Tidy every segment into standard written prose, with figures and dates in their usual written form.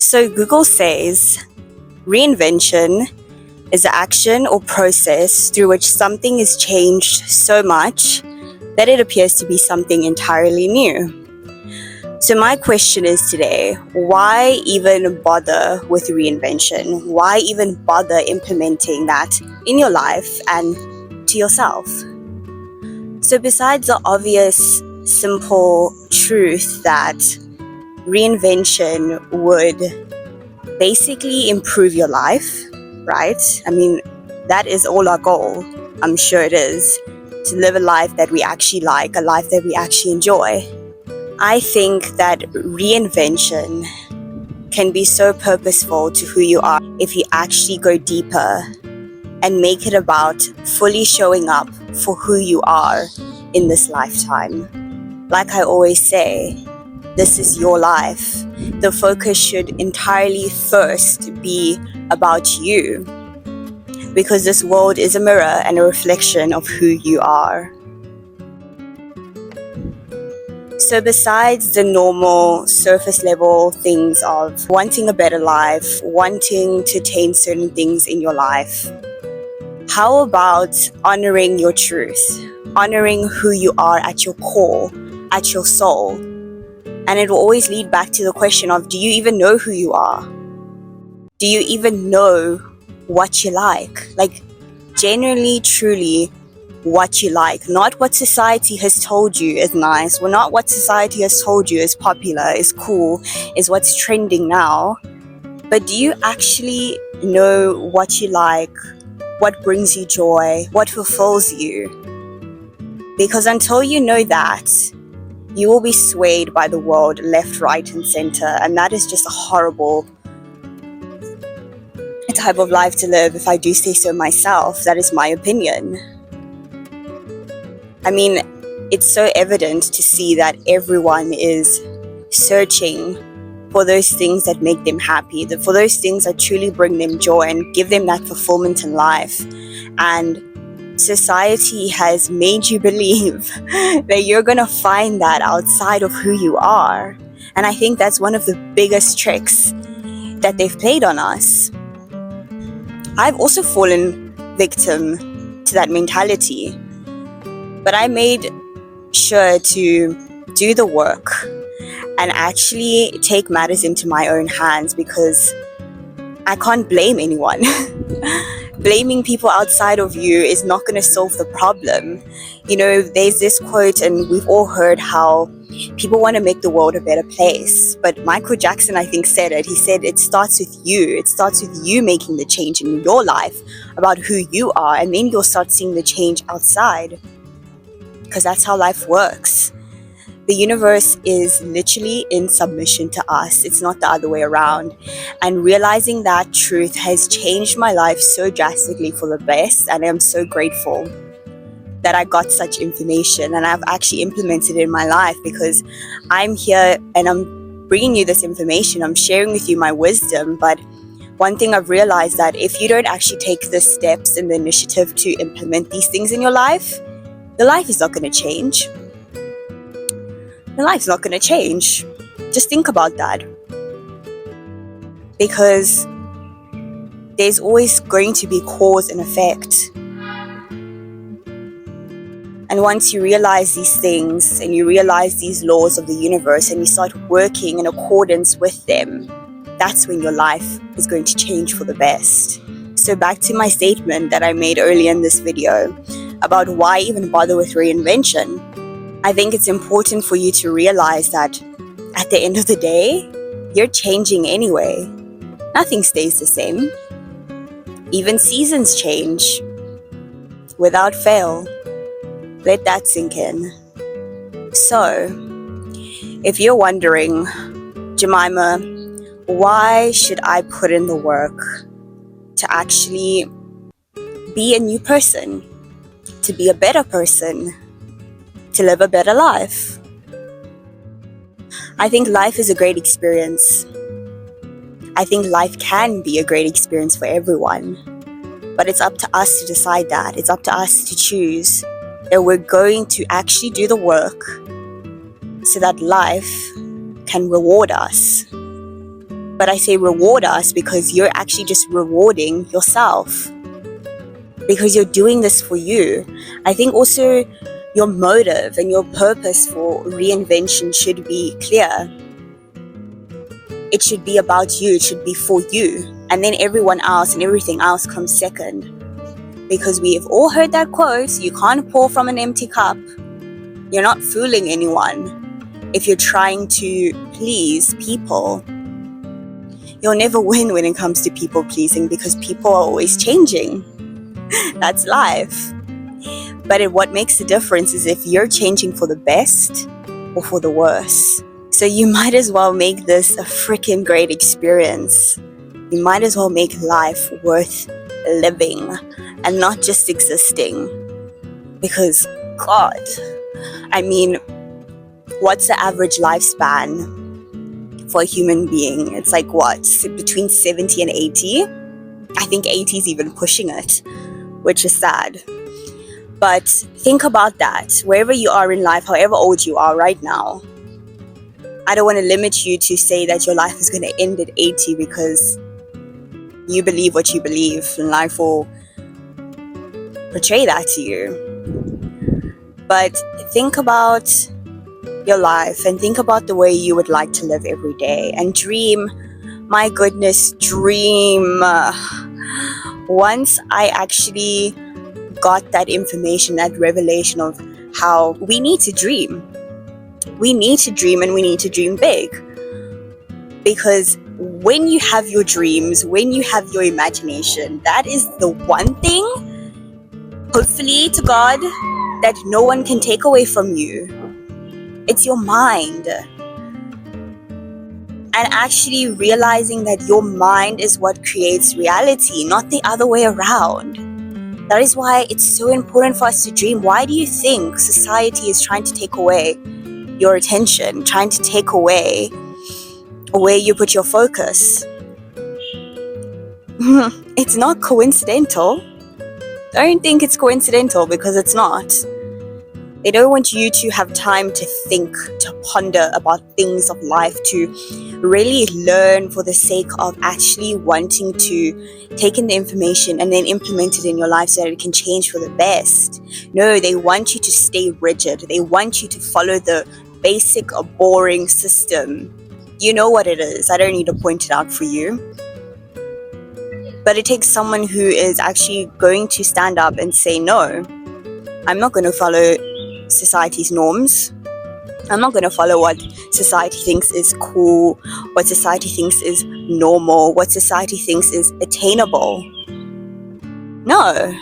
So Google says reinvention is the action or process through which something is changed so much that it appears to be something entirely new. So my question is today, why even bother with reinvention? Why even bother implementing that in your life and to yourself? So besides the obvious, simple truth that reinvention would basically improve your life, right? I mean, that is all our goal. I'm sure it is. To live a life that we actually like, a life that we actually enjoy. I think that reinvention can be so purposeful to who you are if you actually go deeper and make it about fully showing up for who you are in this lifetime. Like I always say, this is your life. The focus should entirely first be about you, because this world is a mirror and a reflection of who you are. So besides the normal surface level things of wanting a better life, wanting to attain certain things in your life, how about honoring your truth, honoring who you are at your core, at your soul? And it will always lead back to the question of, do you even know who you are? Do you even know what you like? Like, genuinely, truly, what you like. Not what society has told you is nice, or not what society has told you is popular, is cool, is what's trending now. But do you actually know what you like, what brings you joy, what fulfills you? Because until you know that, you will be swayed by the world left, right, and center. And that is just a horrible type of life to live, if I do say so myself. That is my opinion. I mean, it's so evident to see that everyone is searching for those things that make them happy, for those things that truly bring them joy and give them that fulfillment in life. And society has made you believe that you're going to find that outside of who you are. And I think that's one of the biggest tricks that they've played on us. I've also fallen victim to that mentality, but I made sure to do the work and actually take matters into my own hands, because I can't blame anyone. Blaming people outside of you is not going to solve the problem. You know, there's this quote, and we've all heard how people want to make the world a better place. But Michael Jackson, I think, said it. He said it starts with you. It starts with you making the change in your life about who you are, and then you'll start seeing the change outside. Because that's how life works. The universe is literally in submission to us. It's not the other way around. And realizing that truth has changed my life so drastically for the best. And I'm so grateful that I got such information and I've actually implemented it in my life, because I'm here and I'm bringing you this information. I'm sharing with you my wisdom. But one thing I've realized, that if you don't actually take the steps and the initiative to implement these things in your life, the life is not going to change. The life's not going to change. Just think about that. Because there's always going to be cause and effect. And once you realize these things and you realize these laws of the universe and you start working in accordance with them, that's when your life is going to change for the best. So back to my statement that I made earlier in this video about why even bother with reinvention. I think it's important for you to realize that at the end of the day, you're changing anyway. Nothing stays the same. Even seasons change. Without fail. Let that sink in. So, if you're wondering, Jemimah, why should I put in the work to actually be a new person, to be a better person, to live a better life? I think life is a great experience. I think life can be a great experience for everyone. But it's up to us to decide that. It's up to us to choose that we're going to actually do the work so that life can reward us. But I say reward us because you're actually just rewarding yourself, because you're doing this for you. I think also your motive and your purpose for reinvention should be clear. It should be about you. It should be for you. And then everyone else and everything else comes second. Because we have all heard that quote, you can't pour from an empty cup. You're not fooling anyone. If you're trying to please people, you'll never win when it comes to people pleasing, because people are always changing. That's life. But what makes the difference is if you're changing for the best or for the worse. So you might as well make this a freaking great experience. You might as well make life worth living and not just existing. Because, God, I mean, what's the average lifespan for a human being? It's like what? Between 70 and 80? I think 80 is even pushing it, which is sad. But think about that. Wherever you are in life, however old you are right now, I don't want to limit you to say that your life is going to end at 80 because you believe what you believe, and life will portray that to you. But think about your life and think about the way you would like to live every day, and dream. My goodness, dream. Once I actually got that information, that revelation of how we need to dream. We need to dream, and we need to dream big. Because when you have your dreams, when you have your imagination, that is the one thing, hopefully to God, that no one can take away from you. It's your mind. And actually realizing that your mind is what creates reality, not the other way around. That is why it's so important for us to dream. Why do you think society is trying to take away your attention, trying to take away where you put your focus? It's not coincidental. Don't think it's coincidental, because it's not. They don't want you to have time to think, to ponder about things of life, to really learn for the sake of actually wanting to take in the information and then implement it in your life so that it can change for the best. No, they want you to stay rigid. They want you to follow the basic, boring system. You know what it is. I don't need to point it out for you. But it takes someone who is actually going to stand up and say, no, I'm not going to follow society's norms. I'm not going to follow what society thinks is cool, what society thinks is normal, what society thinks is attainable. No.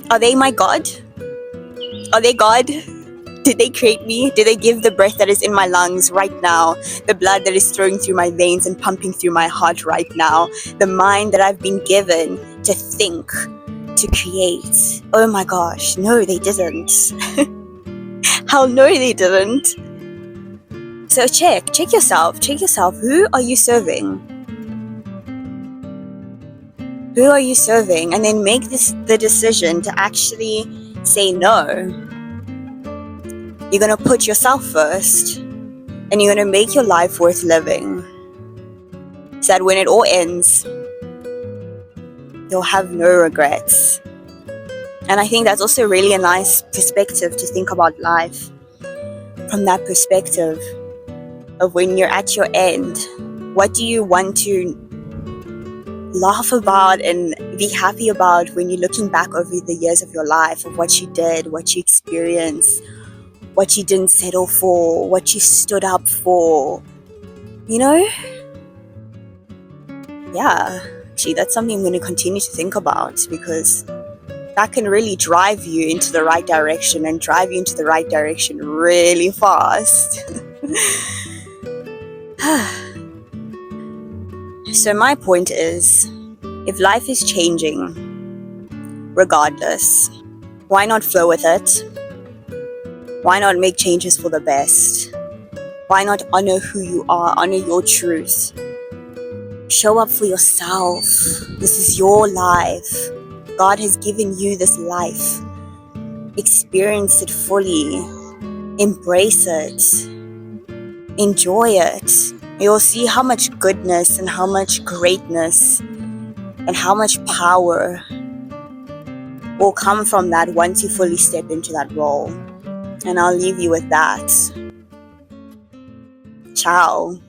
Are they my God? Are they God? Did they create me? Did they give the breath that is in my lungs right now, the blood that is flowing through my veins and pumping through my heart right now, the mind that I've been given to think, to create? Oh my gosh, no, they didn't. Hell no, they didn't. So check yourself. Who are you serving? Who are you serving? And then make the decision to actually say no. You're going to put yourself first, and you're going to make your life worth living, so that when it all ends, you'll have no regrets. And I think that's also really a nice perspective to think about life, from that perspective of when you're at your end, what do you want to laugh about and be happy about when you're looking back over the years of your life, of what you did, what you experienced, what you didn't settle for, what you stood up for, you know? Yeah, actually, that's something I'm going to continue to think about, because that can really drive you into the right direction, and drive you into the right direction really fast. So my point is, if life is changing, regardless, why not flow with it? Why not make changes for the best? Why not honor who you are, honor your truth? Show up for yourself. This is your life. God has given you this life. Experience it fully. Embrace it. Enjoy it. You'll see how much goodness and how much greatness and how much power will come from that once you fully step into that role. And I'll leave you with that. Ciao.